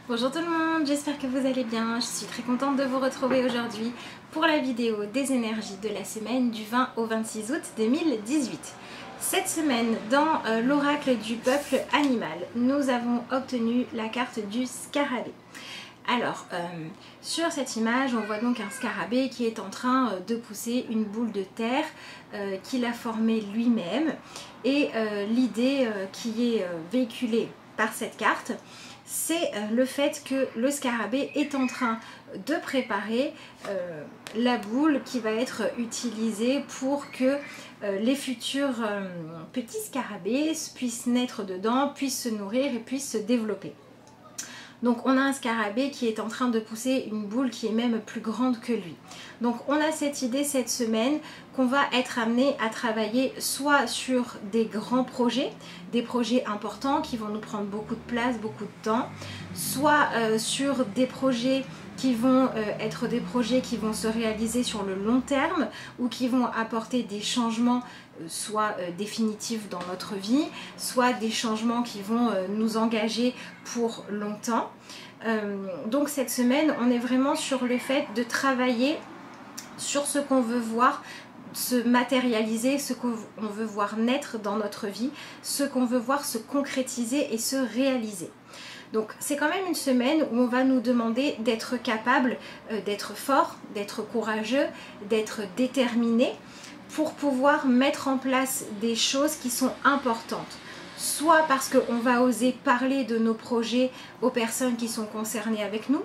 Bonjour tout le monde, j'espère que vous allez bien. Je suis très contente de vous retrouver aujourd'hui pour la vidéo des énergies de la semaine du 20 au 26 août 2018. Cette semaine, dans l'oracle du peuple animal, nous avons obtenu la carte du scarabée. Alors, sur cette image, on voit donc un scarabée qui est en train de pousser une boule de terre qu'il a formée lui-même. Et l'idée qui est véhiculée par cette carte, c'est le fait que le scarabée est en train de préparer la boule qui va être utilisée pour que les futurs petits scarabées puissent naître dedans, puissent se nourrir et puissent se développer. Donc on a un scarabée qui est en train de pousser une boule qui est même plus grande que lui. Donc on a cette idée cette semaine qu'on va être amené à travailler soit sur des grands projets, des projets importants qui vont nous prendre beaucoup de place, beaucoup de temps, soit sur des projets qui vont être des projets qui vont se réaliser sur le long terme ou qui vont apporter des changements soit définitifs dans notre vie, soit des changements qui vont nous engager pour longtemps. Donc cette semaine, on est vraiment sur le fait de travailler sur ce qu'on veut voir se matérialiser, ce qu'on veut voir naître dans notre vie, ce qu'on veut voir se concrétiser et se réaliser. Donc c'est quand même une semaine où on va nous demander d'être capable, d'être fort, d'être courageux, d'être déterminé pour pouvoir mettre en place des choses qui sont importantes. Soit parce qu'on va oser parler de nos projets aux personnes qui sont concernées avec nous,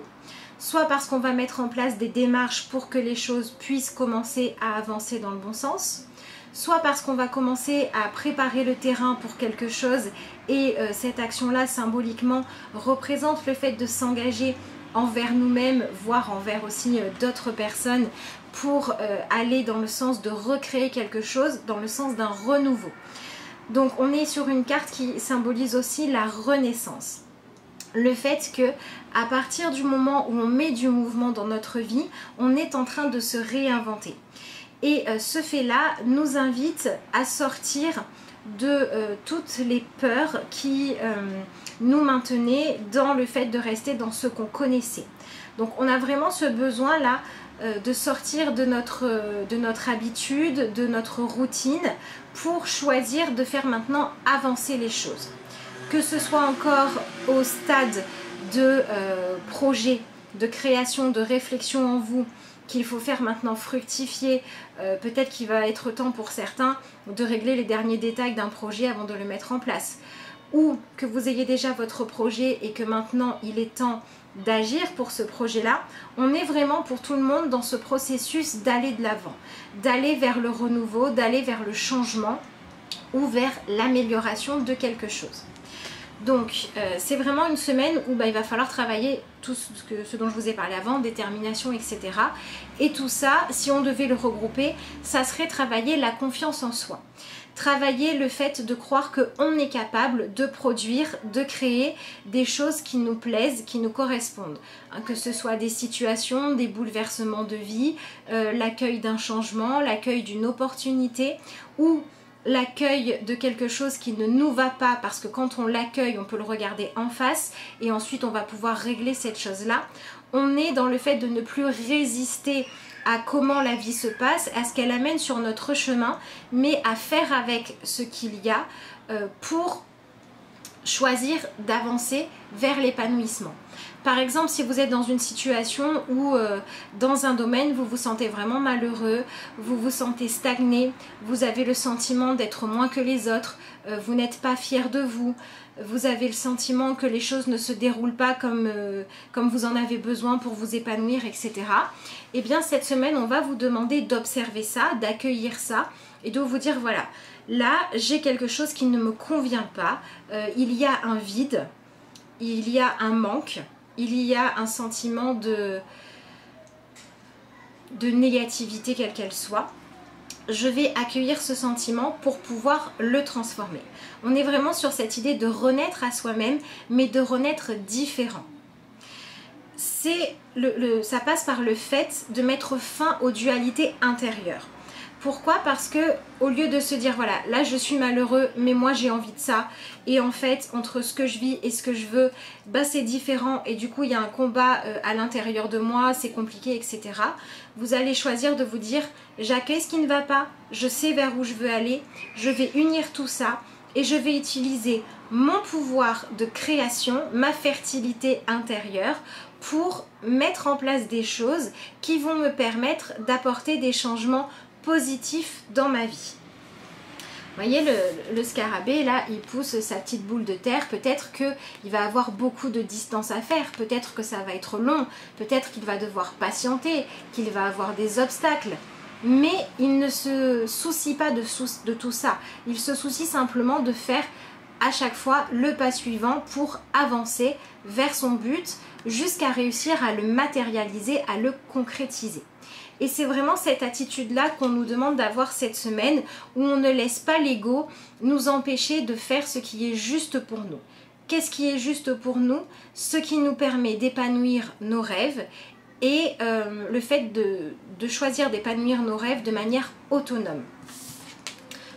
soit parce qu'on va mettre en place des démarches pour que les choses puissent commencer à avancer dans le bon sens, soit parce qu'on va commencer à préparer le terrain pour quelque chose et cette action-là symboliquement représente le fait de s'engager envers nous-mêmes, voire envers aussi d'autres personnes pour aller dans le sens de recréer quelque chose, dans le sens d'un renouveau. Donc on est sur une carte qui symbolise aussi la renaissance. Le fait que à partir du moment où on met du mouvement dans notre vie, on est en train de se réinventer. Et ce fait-là nous invite à sortir de toutes les peurs qui nous maintenaient dans le fait de rester dans ce qu'on connaissait. Donc on a vraiment ce besoin-là de sortir de notre habitude, de notre routine pour choisir de faire maintenant avancer les choses. Que ce soit encore au stade de projet, de création, de réflexion en vous, qu'il faut faire maintenant fructifier, peut-être qu'il va être temps pour certains de régler les derniers détails d'un projet avant de le mettre en place. Ou que vous ayez déjà votre projet et que maintenant il est temps d'agir pour ce projet-là, on est vraiment pour tout le monde dans ce processus d'aller de l'avant, d'aller vers le renouveau, d'aller vers le changement ou vers l'amélioration de quelque chose. Donc c'est vraiment une semaine où il va falloir travailler tout ce dont je vous ai parlé avant, détermination, etc. Et tout ça, si on devait le regrouper, ça serait travailler la confiance en soi. Travailler le fait de croire qu'on est capable de produire, de créer des choses qui nous plaisent, qui nous correspondent. Que ce soit des situations, des bouleversements de vie, l'accueil d'un changement, l'accueil d'une opportunité ou l'accueil de quelque chose qui ne nous va pas, parce que quand on l'accueille, on peut le regarder en face et ensuite on va pouvoir régler cette chose-là. On est dans le fait de ne plus résister à comment la vie se passe, à ce qu'elle amène sur notre chemin, mais à faire avec ce qu'il y a pour choisir d'avancer vers l'épanouissement. Par exemple, si vous êtes dans une situation où dans un domaine vous vous sentez vraiment malheureux, vous vous sentez stagné, vous avez le sentiment d'être moins que les autres, vous n'êtes pas fier de vous, vous avez le sentiment que les choses ne se déroulent pas comme vous en avez besoin pour vous épanouir, etc. Eh bien cette semaine on va vous demander d'observer ça, d'accueillir ça et de vous dire voilà, là j'ai quelque chose qui ne me convient pas, il y a un vide, il y a un manque, il y a un sentiment de négativité quelle qu'elle soit. Je vais accueillir ce sentiment pour pouvoir le transformer. On est vraiment sur cette idée de renaître à soi-même, mais de renaître différent. Ça passe par le fait de mettre fin aux dualités intérieures. Pourquoi? Parce que au lieu de se dire voilà, là je suis malheureux mais moi j'ai envie de ça, et en fait entre ce que je vis et ce que je veux, bah c'est différent et du coup il y a un combat à l'intérieur de moi, c'est compliqué, etc. Vous allez choisir de vous dire j'accueille ce qui ne va pas, je sais vers où je veux aller, je vais unir tout ça et je vais utiliser mon pouvoir de création, ma fertilité intérieure pour mettre en place des choses qui vont me permettre d'apporter des changements positifs dans ma vie. Vous voyez le scarabée là, il pousse sa petite boule de terre, peut-être qu'il va avoir beaucoup de distance à faire, peut-être que ça va être long, peut-être qu'il va devoir patienter, qu'il va avoir des obstacles. Mais il ne se soucie pas de tout ça, il se soucie simplement de faire à chaque fois le pas suivant pour avancer vers son but jusqu'à réussir à le matérialiser, à le concrétiser. Et c'est vraiment cette attitude-là qu'on nous demande d'avoir cette semaine, où on ne laisse pas l'ego nous empêcher de faire ce qui est juste pour nous. Qu'est-ce qui est juste pour nous? Ce qui nous permet d'épanouir nos rêves et le fait de choisir d'épanouir nos rêves de manière autonome.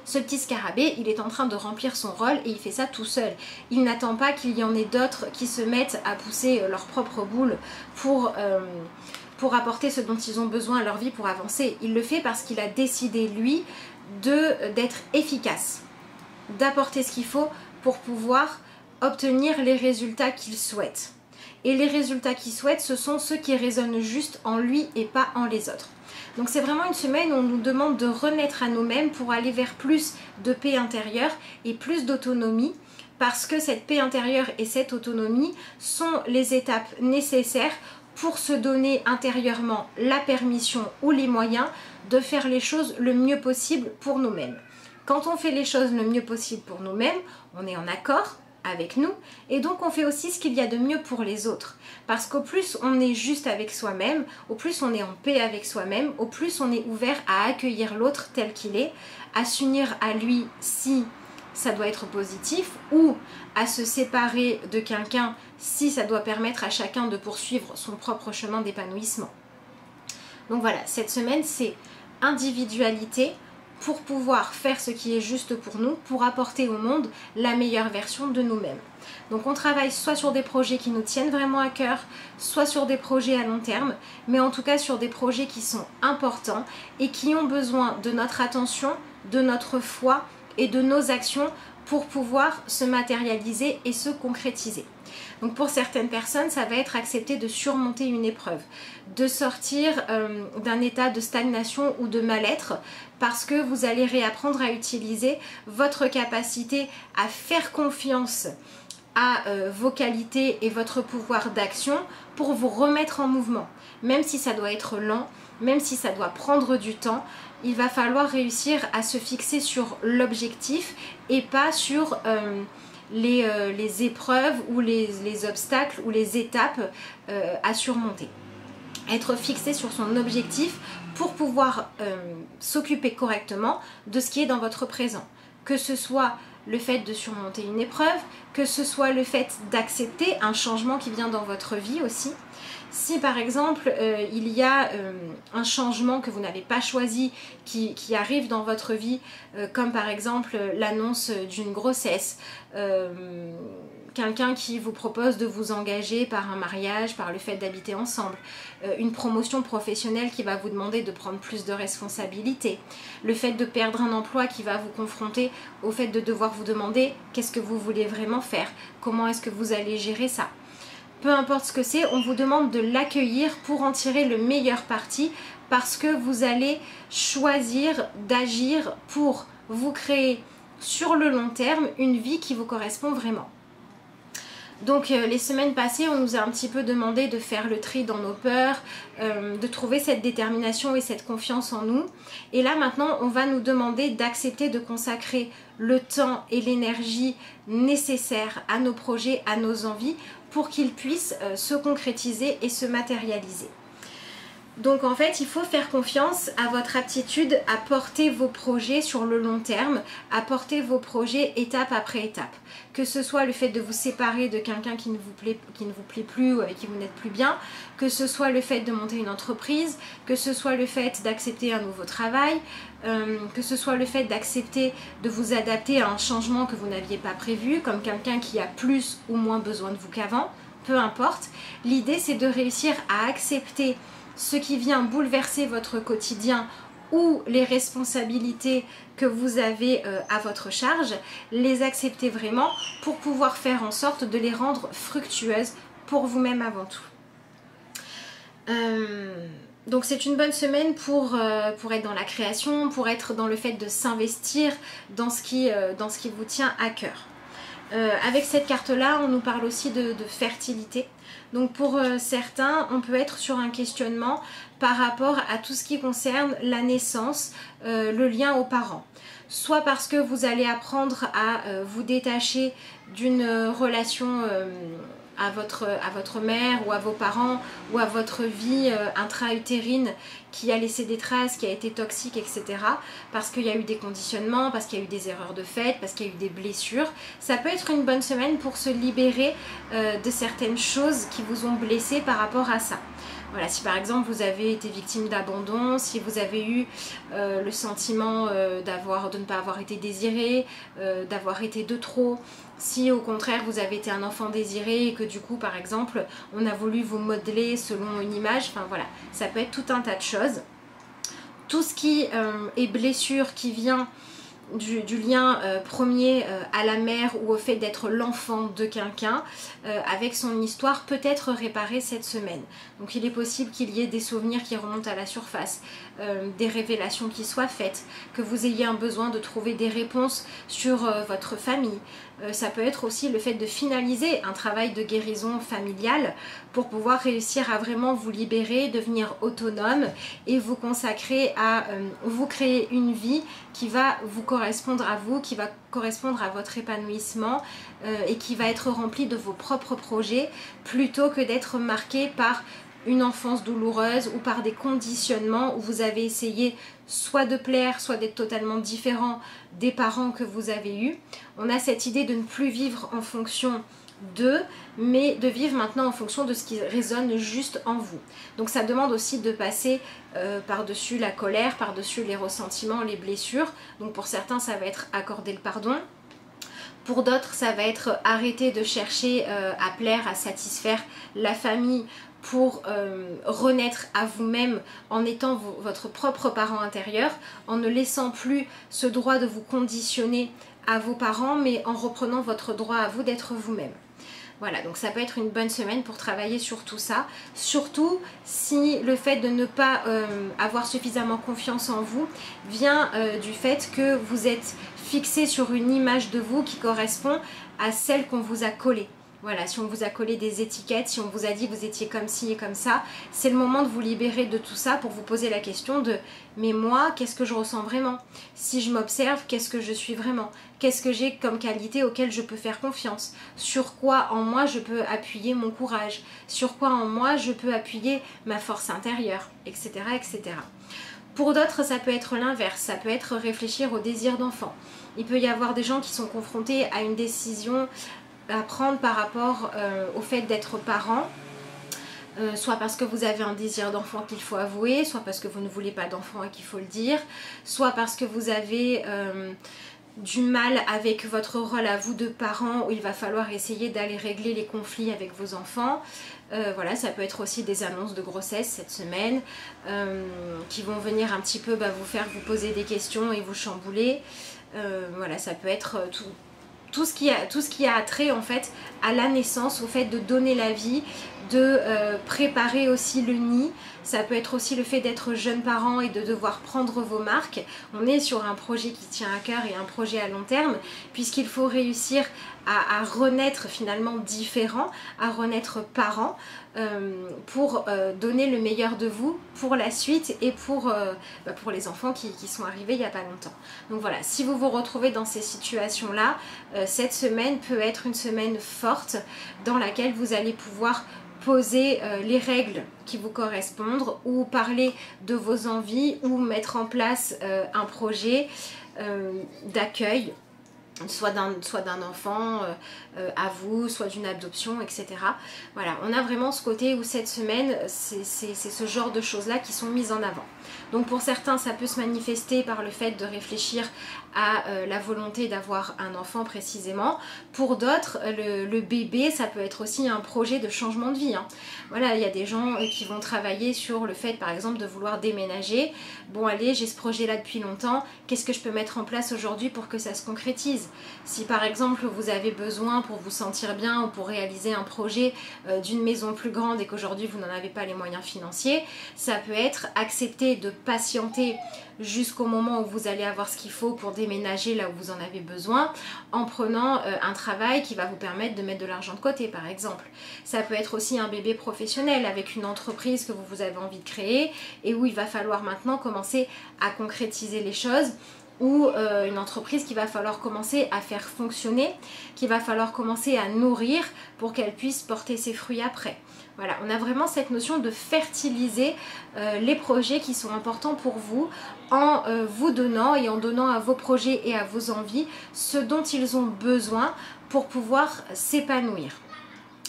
Ce petit scarabée, il est en train de remplir son rôle et il fait ça tout seul. Il n'attend pas qu'il y en ait d'autres qui se mettent à pousser leur propre boule pour apporter ce dont ils ont besoin à leur vie pour avancer. Il le fait parce qu'il a décidé, lui, d'être efficace, d'apporter ce qu'il faut pour pouvoir obtenir les résultats qu'il souhaite. Et les résultats qu'il souhaite, ce sont ceux qui résonnent juste en lui et pas en les autres. Donc c'est vraiment une semaine où on nous demande de renaître à nous-mêmes pour aller vers plus de paix intérieure et plus d'autonomie, parce que cette paix intérieure et cette autonomie sont les étapes nécessaires pour se donner intérieurement la permission ou les moyens de faire les choses le mieux possible pour nous-mêmes. Quand on fait les choses le mieux possible pour nous-mêmes, on est en accord avec nous et donc on fait aussi ce qu'il y a de mieux pour les autres. Parce qu'au plus on est juste avec soi-même, au plus on est en paix avec soi-même, au plus on est ouvert à accueillir l'autre tel qu'il est, à s'unir à lui si ça doit être positif, ou à se séparer de quelqu'un si ça doit permettre à chacun de poursuivre son propre chemin d'épanouissement. Donc voilà, cette semaine c'est individualité pour pouvoir faire ce qui est juste pour nous, pour apporter au monde la meilleure version de nous-mêmes. Donc on travaille soit sur des projets qui nous tiennent vraiment à cœur, soit sur des projets à long terme, mais en tout cas sur des projets qui sont importants et qui ont besoin de notre attention, de notre foi et de nos actions pour pouvoir se matérialiser et se concrétiser. Donc pour certaines personnes, ça va être accepter de surmonter une épreuve, de sortir d'un état de stagnation ou de mal-être, parce que vous allez réapprendre à utiliser votre capacité à faire confiance à vos qualités et votre pouvoir d'action pour vous remettre en mouvement. Même si ça doit être lent, même si ça doit prendre du temps, il va falloir réussir à se fixer sur l'objectif et pas sur les épreuves ou les obstacles ou les étapes à surmonter. Être fixé sur son objectif pour pouvoir s'occuper correctement de ce qui est dans votre présent. Que ce soit le fait de surmonter une épreuve, que ce soit le fait d'accepter un changement qui vient dans votre vie aussi. Si par exemple il y a un changement que vous n'avez pas choisi qui arrive dans votre vie, comme par exemple l'annonce d'une grossesse, quelqu'un qui vous propose de vous engager par un mariage, par le fait d'habiter ensemble, une promotion professionnelle qui va vous demander de prendre plus de responsabilités, le fait de perdre un emploi qui va vous confronter au fait de devoir vous demander qu'est-ce que vous voulez vraiment faire, comment est-ce que vous allez gérer ça. Peu importe ce que c'est, on vous demande de l'accueillir pour en tirer le meilleur parti, parce que vous allez choisir d'agir pour vous créer sur le long terme une vie qui vous correspond vraiment. Donc les semaines passées, on nous a un petit peu demandé de faire le tri dans nos peurs, de trouver cette détermination et cette confiance en nous. Et là maintenant, on va nous demander d'accepter de consacrer le temps et l'énergie nécessaires à nos projets, à nos envies, pour qu'ils puissent se concrétiser et se matérialiser. Donc en fait, il faut faire confiance à votre aptitude à porter vos projets sur le long terme, à porter vos projets étape après étape. Que ce soit le fait de vous séparer de quelqu'un qui ne vous plaît plus ou avec qui vous n'êtes plus bien, que ce soit le fait de monter une entreprise, que ce soit le fait d'accepter un nouveau travail, que ce soit le fait d'accepter de vous adapter à un changement que vous n'aviez pas prévu, comme quelqu'un qui a plus ou moins besoin de vous qu'avant, peu importe. L'idée, c'est de réussir à accepter ce qui vient bouleverser votre quotidien ou les responsabilités que vous avez à votre charge, les accepter vraiment pour pouvoir faire en sorte de les rendre fructueuses pour vous-même avant tout. Donc c'est une bonne semaine pour être dans la création, pour être dans le fait de s'investir dans ce qui vous tient à cœur. Avec cette carte-là, on nous parle aussi de fertilité. Donc pour certains, on peut être sur un questionnement par rapport à tout ce qui concerne la naissance, le lien aux parents. Soit parce que vous allez apprendre à vous détacher d'une relation à votre mère ou à vos parents ou à votre vie intra-utérine qui a laissé des traces, qui a été toxique, etc. Parce qu'il y a eu des conditionnements, parce qu'il y a eu des erreurs de fait, parce qu'il y a eu des blessures. Ça peut être une bonne semaine pour se libérer de certaines choses qui vous ont blessé par rapport à ça. Voilà, si par exemple vous avez été victime d'abandon, si vous avez eu le sentiment de ne pas avoir été désiré, d'avoir été de trop, si au contraire vous avez été un enfant désiré et que du coup par exemple on a voulu vous modeler selon une image, enfin voilà, ça peut être tout un tas de choses. Tout ce qui est blessure qui vient du lien premier à la mère ou au fait d'être l'enfant de quelqu'un avec son histoire peut être réparé cette semaine. Donc il est possible qu'il y ait des souvenirs qui remontent à la surface, des révélations qui soient faites, que vous ayez un besoin de trouver des réponses sur votre famille. Ça peut être aussi le fait de finaliser un travail de guérison familiale pour pouvoir réussir à vraiment vous libérer, devenir autonome et vous consacrer à vous créer une vie qui va vous correspondre à vous, qui va correspondre à votre épanouissement et qui va être remplie de vos propres projets plutôt que d'être marquée par une enfance douloureuse ou par des conditionnements où vous avez essayé soit de plaire, soit d'être totalement différent des parents que vous avez eus. On a cette idée de ne plus vivre en fonction d'eux, mais de vivre maintenant en fonction de ce qui résonne juste en vous. Donc ça demande aussi de passer par-dessus la colère, par-dessus les ressentiments, les blessures. Donc pour certains, ça va être accorder le pardon. Pour d'autres, ça va être arrêter de chercher à plaire, à satisfaire la famille pour renaître à vous-même en étant votre propre parent intérieur, en ne laissant plus ce droit de vous conditionner à vos parents, mais en reprenant votre droit à vous d'être vous-même. Voilà, donc ça peut être une bonne semaine pour travailler sur tout ça, surtout si le fait de ne pas avoir suffisamment confiance en vous vient du fait que vous êtes fixé sur une image de vous qui correspond à celle qu'on vous a collée. Voilà, si on vous a collé des étiquettes, si on vous a dit que vous étiez comme ci et comme ça, c'est le moment de vous libérer de tout ça pour vous poser la question de « mais moi, qu'est-ce que je ressens vraiment? Si je m'observe, qu'est-ce que je suis vraiment? Qu'est-ce que j'ai comme qualité auquel je peux faire confiance? Sur quoi en moi je peux appuyer mon courage? Sur quoi en moi je peux appuyer ma force intérieure? Etc. etc. » Pour d'autres, ça peut être l'inverse, ça peut être réfléchir au désir d'enfant. Il peut y avoir des gens qui sont confrontés à une décision à prendre par rapport au fait d'être parent, soit parce que vous avez un désir d'enfant qu'il faut avouer, soit parce que vous ne voulez pas d'enfant et qu'il faut le dire, soit parce que vous avez du mal avec votre rôle à vous de parent où il va falloir essayer d'aller régler les conflits avec vos enfants. Voilà, ça peut être aussi des annonces de grossesse cette semaine qui vont venir un petit peu vous faire vous poser des questions et vous chambouler. Voilà, ça peut être tout ce qui a trait en fait à la naissance, au fait de donner la vie, de préparer aussi le nid. Ça peut être aussi le fait d'être jeune parent et de devoir prendre vos marques. On est sur un projet qui tient à cœur et un projet à long terme, puisqu'il faut réussir à renaître finalement différent, à renaître parent, pour donner le meilleur de vous pour la suite et pour les enfants qui sont arrivés il n'y a pas longtemps. Donc voilà, si vous vous retrouvez dans ces situations-là, cette semaine peut être une semaine forte dans laquelle vous allez pouvoir poser les règles qui vous correspondent ou parler de vos envies ou mettre en place un projet d'accueil, soit d'un enfant à vous, soit d'une adoption, etc. Voilà, on a vraiment ce côté où cette semaine, c'est ce genre de choses-là qui sont mises en avant. Donc pour certains, ça peut se manifester par le fait de réfléchir à la volonté d'avoir un enfant précisément. Pour d'autres, le bébé, ça peut être aussi un projet de changement de vie, hein. Voilà, il y a des gens qui vont travailler sur le fait, par exemple, de vouloir déménager. Bon, allez, j'ai ce projet-là depuis longtemps, qu'est-ce que je peux mettre en place aujourd'hui pour que ça se concrétise? Si par exemple, vous avez besoin pour vous sentir bien ou pour réaliser un projet d'une maison plus grande et qu'aujourd'hui, vous n'en avez pas les moyens financiers, ça peut être accepter de patienter jusqu'au moment où vous allez avoir ce qu'il faut pour déménager là où vous en avez besoin, en prenant un travail qui va vous permettre de mettre de l'argent de côté, par exemple. Ça peut être aussi un bébé professionnel avec une entreprise que vous avez envie de créer et où il va falloir maintenant commencer à concrétiser les choses, ou une entreprise qu'il va falloir commencer à faire fonctionner, qu'il va falloir commencer à nourrir pour qu'elle puisse porter ses fruits après. Voilà, on a vraiment cette notion de fertiliser les projets qui sont importants pour vous en vous donnant et en donnant à vos projets et à vos envies ce dont ils ont besoin pour pouvoir s'épanouir.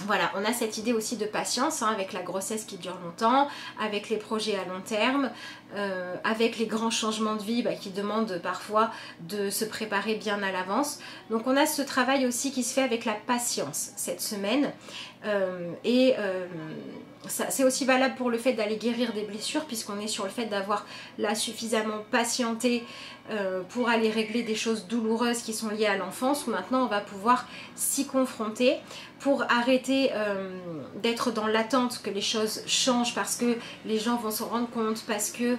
Voilà, on a cette idée aussi de patience, hein, avec la grossesse qui dure longtemps, avec les projets à long terme, avec les grands changements de vie qui demandent parfois de se préparer bien à l'avance. Donc on a ce travail aussi qui se fait avec la patience cette semaine. C'est aussi valable pour le fait d'aller guérir des blessures, puisqu'on est sur le fait d'avoir là suffisamment patienté pour aller régler des choses douloureuses qui sont liées à l'enfance, où maintenant on va pouvoir s'y confronter pour arrêter d'être dans l'attente que les choses changent parce que les gens vont s'en rendre compte, parce que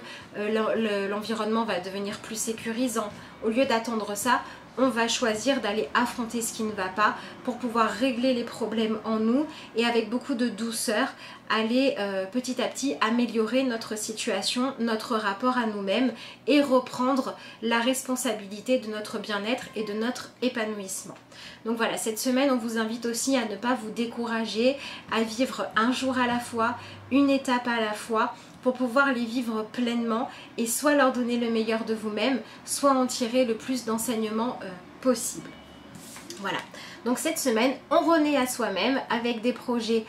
l'environnement va devenir plus sécurisant. Au lieu d'attendre ça, on va choisir d'aller affronter ce qui ne va pas pour pouvoir régler les problèmes en nous et avec beaucoup de douceur aller petit à petit améliorer notre situation, notre rapport à nous-mêmes et reprendre la responsabilité de notre bien-être et de notre épanouissement. Donc voilà, cette semaine on vous invite aussi à ne pas vous décourager, à vivre un jour à la fois, une étape à la fois, pour pouvoir les vivre pleinement et soit leur donner le meilleur de vous-même, soit en tirer le plus d'enseignements possible. Voilà, donc cette semaine, on renaît à soi-même avec des projets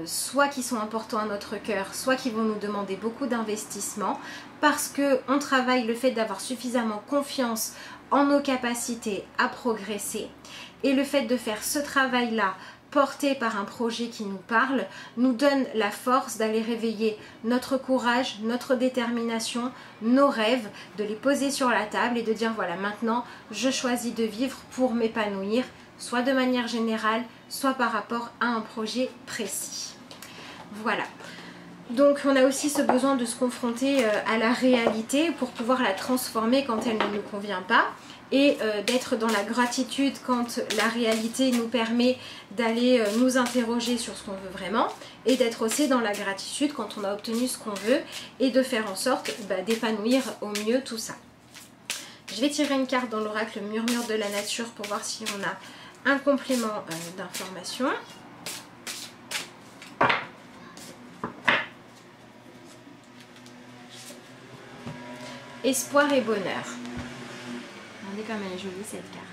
soit qui sont importants à notre cœur, soit qui vont nous demander beaucoup d'investissement, parce qu'on travaille le fait d'avoir suffisamment confiance en nos capacités à progresser, et le fait de faire ce travail-là porté par un projet qui nous parle, nous donne la force d'aller réveiller notre courage, notre détermination, nos rêves, de les poser sur la table et de dire voilà, maintenant je choisis de vivre pour m'épanouir, soit de manière générale, soit par rapport à un projet précis. Voilà. Donc on a aussi ce besoin de se confronter à la réalité pour pouvoir la transformer quand elle ne nous convient pas, et d'être dans la gratitude quand la réalité nous permet d'aller nous interroger sur ce qu'on veut vraiment, et d'être aussi dans la gratitude quand on a obtenu ce qu'on veut et de faire en sorte d'épanouir au mieux tout ça. Je vais tirer une carte dans l'oracle Murmure de la Nature pour voir si on a un complément d'information. Espoir et bonheur. Regardez comme elle est jolie cette carte.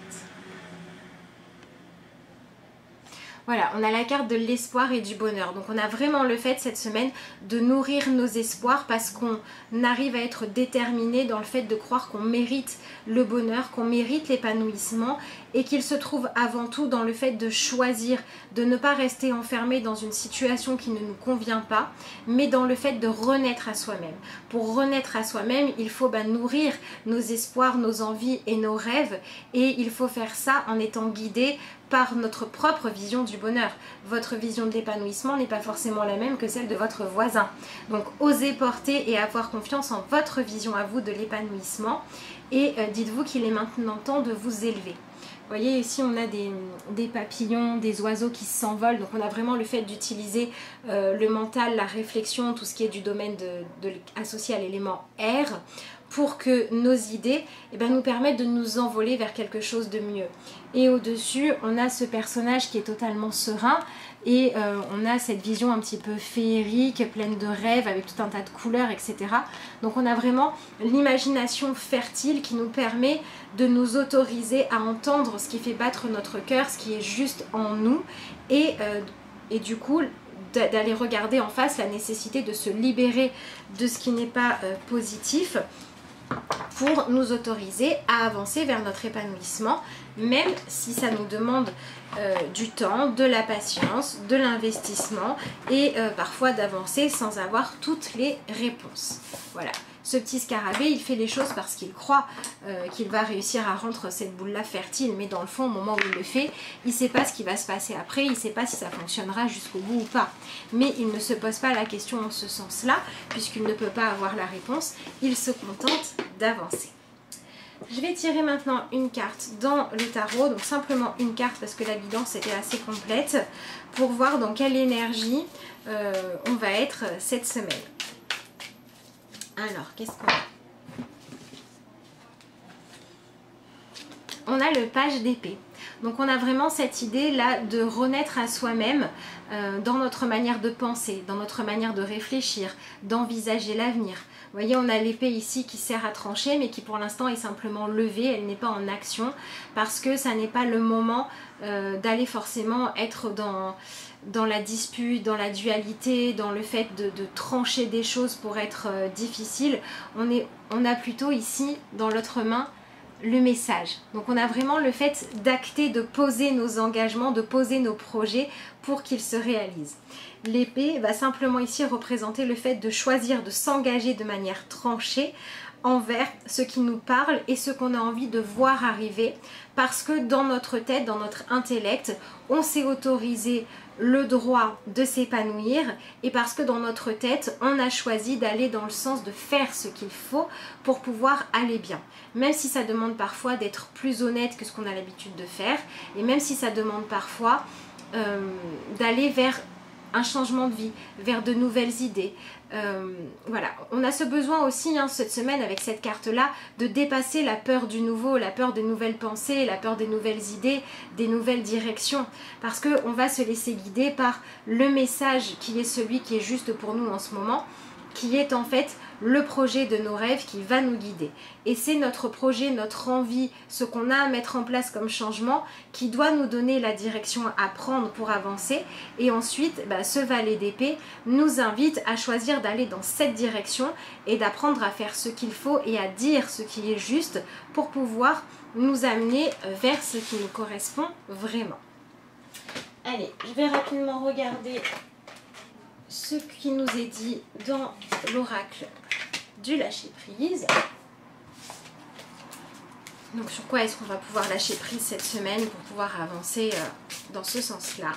Voilà, on a la carte de l'espoir et du bonheur. Donc on a vraiment le fait cette semaine de nourrir nos espoirs parce qu'on arrive à être déterminé dans le fait de croire qu'on mérite le bonheur, qu'on mérite l'épanouissement et qu'il se trouve avant tout dans le fait de choisir, de ne pas rester enfermé dans une situation qui ne nous convient pas, mais dans le fait de renaître à soi-même. Pour renaître à soi-même, il faut nourrir nos espoirs, nos envies et nos rêves, et il faut faire ça en étant guidé par notre propre vision du bonheur. Votre vision de l'épanouissement n'est pas forcément la même que celle de votre voisin. Donc osez porter et avoir confiance en votre vision à vous de l'épanouissement, et dites-vous qu'il est maintenant temps de vous élever. Vous voyez, ici on a des papillons, des oiseaux qui s'envolent, donc on a vraiment le fait d'utiliser le mental, la réflexion, tout ce qui est du domaine associé à l'élément air, pour que nos idées nous permettent de nous envoler vers quelque chose de mieux. Et au-dessus, on a ce personnage qui est totalement serein et on a cette vision un petit peu féerique, pleine de rêves, avec tout un tas de couleurs, etc. Donc on a vraiment l'imagination fertile qui nous permet de nous autoriser à entendre ce qui fait battre notre cœur, ce qui est juste en nous, et du coup d'aller regarder en face la nécessité de se libérer de ce qui n'est pas positif, pour nous autoriser à avancer vers notre épanouissement, même si ça nous demande du temps, de la patience, de l'investissement et parfois d'avancer sans avoir toutes les réponses. Voilà. Ce petit scarabée, il fait les choses parce qu'il croit qu'il va réussir à rendre cette boule-là fertile, mais dans le fond, au moment où il le fait, il ne sait pas ce qui va se passer après, il ne sait pas si ça fonctionnera jusqu'au bout ou pas. Mais il ne se pose pas la question en ce sens-là, puisqu'il ne peut pas avoir la réponse, il se contente d'avancer. Je vais tirer maintenant une carte dans le tarot, donc simplement une carte parce que la guidance était assez complète, pour voir dans quelle énergie on va être cette semaine. Alors, qu'est-ce qu'on a? On a le page d'épée. Donc on a vraiment cette idée là de renaître à soi-même dans notre manière de penser, dans notre manière de réfléchir, d'envisager l'avenir. Vous voyez, on a l'épée ici qui sert à trancher, mais qui pour l'instant est simplement levée, elle n'est pas en action, parce que ça n'est pas le moment d'aller forcément être dans la dispute, dans la dualité, dans le fait de trancher des choses pour être difficile. On a plutôt ici, dans l'autre main, le message. Donc on a vraiment le fait d'acter, de poser nos engagements, de poser nos projets pour qu'ils se réalisent. L'épée va simplement ici représenter le fait de choisir, de s'engager de manière tranchée envers ce qui nous parle et ce qu'on a envie de voir arriver, parce que dans notre tête, dans notre intellect, on s'est autorisé le droit de s'épanouir, et parce que dans notre tête, on a choisi d'aller dans le sens de faire ce qu'il faut pour pouvoir aller bien. Même si ça demande parfois d'être plus honnête que ce qu'on a l'habitude de faire, et même si ça demande parfois d'aller vers un changement de vie, vers de nouvelles idées. Voilà, on a ce besoin aussi cette semaine avec cette carte-là de dépasser la peur du nouveau, la peur des nouvelles pensées, la peur des nouvelles idées, des nouvelles directions, parce qu'on va se laisser guider par le message qui est celui qui est juste pour nous en ce moment, qui est en fait le projet de nos rêves qui va nous guider. Et c'est notre projet, notre envie, ce qu'on a à mettre en place comme changement qui doit nous donner la direction à prendre pour avancer. Et ensuite, ce valet d'épée nous invite à choisir d'aller dans cette direction et d'apprendre à faire ce qu'il faut et à dire ce qui est juste pour pouvoir nous amener vers ce qui nous correspond vraiment. Allez, je vais rapidement regarder ce qui nous est dit dans l'oracle du lâcher prise. Donc sur quoi est-ce qu'on va pouvoir lâcher prise cette semaine pour pouvoir avancer dans ce sens-là.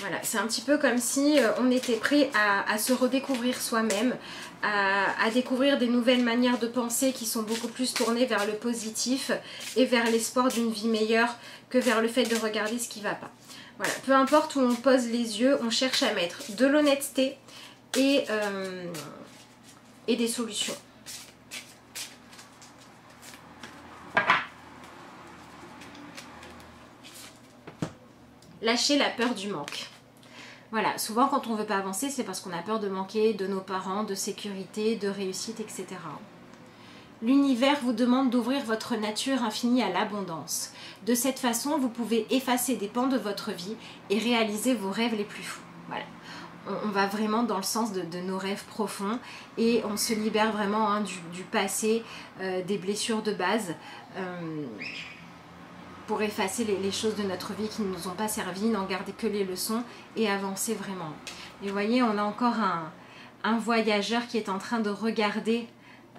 Voilà, c'est un petit peu comme si on était prêt à se redécouvrir soi-même, à découvrir des nouvelles manières de penser qui sont beaucoup plus tournées vers le positif et vers l'espoir d'une vie meilleure que vers le fait de regarder ce qui ne va pas. Voilà, peu importe où on pose les yeux, on cherche à mettre de l'honnêteté et des solutions. Lâcher la peur du manque. Voilà, souvent quand on ne veut pas avancer, c'est parce qu'on a peur de manquer de nos parents, de sécurité, de réussite, etc. L'univers vous demande d'ouvrir votre nature infinie à l'abondance. De cette façon, vous pouvez effacer des pans de votre vie et réaliser vos rêves les plus fous. Voilà. On va vraiment dans le sens de nos rêves profonds et on se libère vraiment du passé, des blessures de base pour effacer les choses de notre vie qui ne nous ont pas servi, n'en garder que les leçons et avancer vraiment. Et vous voyez, on a encore un voyageur qui est en train de regarder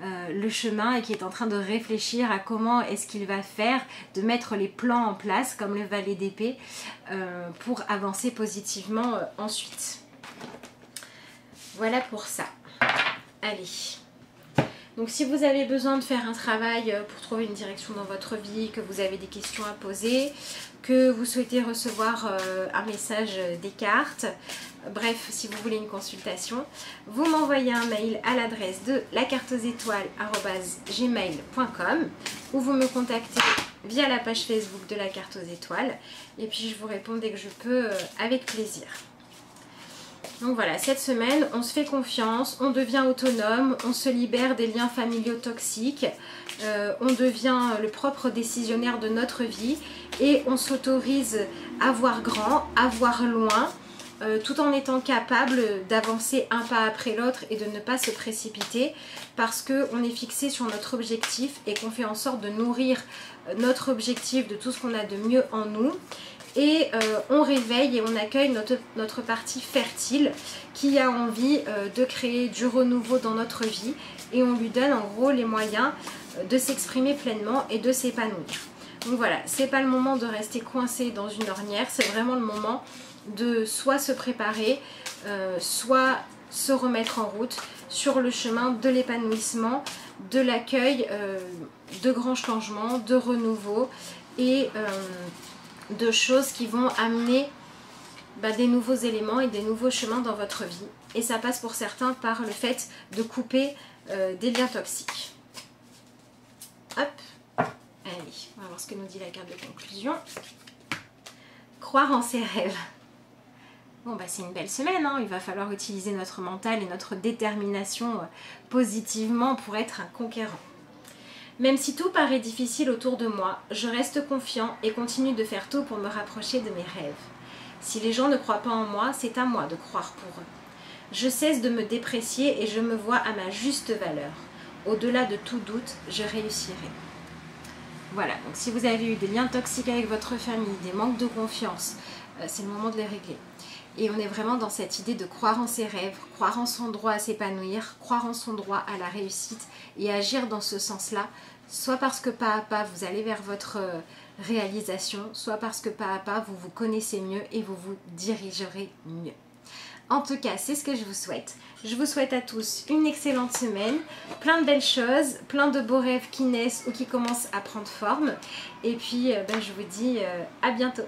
le chemin et qui est en train de réfléchir à comment est-ce qu'il va faire, de mettre les plans en place comme le valet d'épée pour avancer positivement ensuite. Voilà pour ça. Allez. Donc si vous avez besoin de faire un travail pour trouver une direction dans votre vie, que vous avez des questions à poser, que vous souhaitez recevoir un message des cartes, bref, si vous voulez une consultation, vous m'envoyez un mail à l'adresse de lacarteauxétoiles@gmail.com ou vous me contactez via la page Facebook de la carte aux étoiles. Et puis je vous réponds dès que je peux avec plaisir. Donc voilà, cette semaine, on se fait confiance, on devient autonome, on se libère des liens familiaux toxiques, on devient le propre décisionnaire de notre vie et on s'autorise à voir grand, à voir loin, tout en étant capable d'avancer un pas après l'autre et de ne pas se précipiter parce qu'on est fixé sur notre objectif et qu'on fait en sorte de nourrir notre objectif de tout ce qu'on a de mieux en nous. Et on réveille et on accueille notre partie fertile qui a envie de créer du renouveau dans notre vie et on lui donne en gros les moyens de s'exprimer pleinement et de s'épanouir. Donc voilà, c'est pas le moment de rester coincé dans une ornière, c'est vraiment le moment de soit se préparer, soit se remettre en route sur le chemin de l'épanouissement, de l'accueil, de grands changements, de renouveau et de choses qui vont amener des nouveaux éléments et des nouveaux chemins dans votre vie. Et ça passe pour certains par le fait de couper des liens toxiques. Hop, allez, on va voir ce que nous dit la carte de conclusion. Croire en ses rêves. Bon c'est une belle semaine, hein. Il va falloir utiliser notre mental et notre détermination positivement pour être un conquérant. Même si tout paraît difficile autour de moi, je reste confiant et continue de faire tout pour me rapprocher de mes rêves. Si les gens ne croient pas en moi, c'est à moi de croire pour eux. Je cesse de me déprécier et je me vois à ma juste valeur. Au-delà de tout doute, je réussirai. Voilà, donc si vous avez eu des liens toxiques avec votre famille, des manques de confiance, c'est le moment de les régler. Et on est vraiment dans cette idée de croire en ses rêves, croire en son droit à s'épanouir, croire en son droit à la réussite et agir dans ce sens-là, soit parce que pas à pas vous allez vers votre réalisation, soit parce que pas à pas vous vous connaissez mieux et vous vous dirigerez mieux. En tout cas, c'est ce que je vous souhaite. Je vous souhaite à tous une excellente semaine, plein de belles choses, plein de beaux rêves qui naissent ou qui commencent à prendre forme. Et puis, je vous dis à bientôt.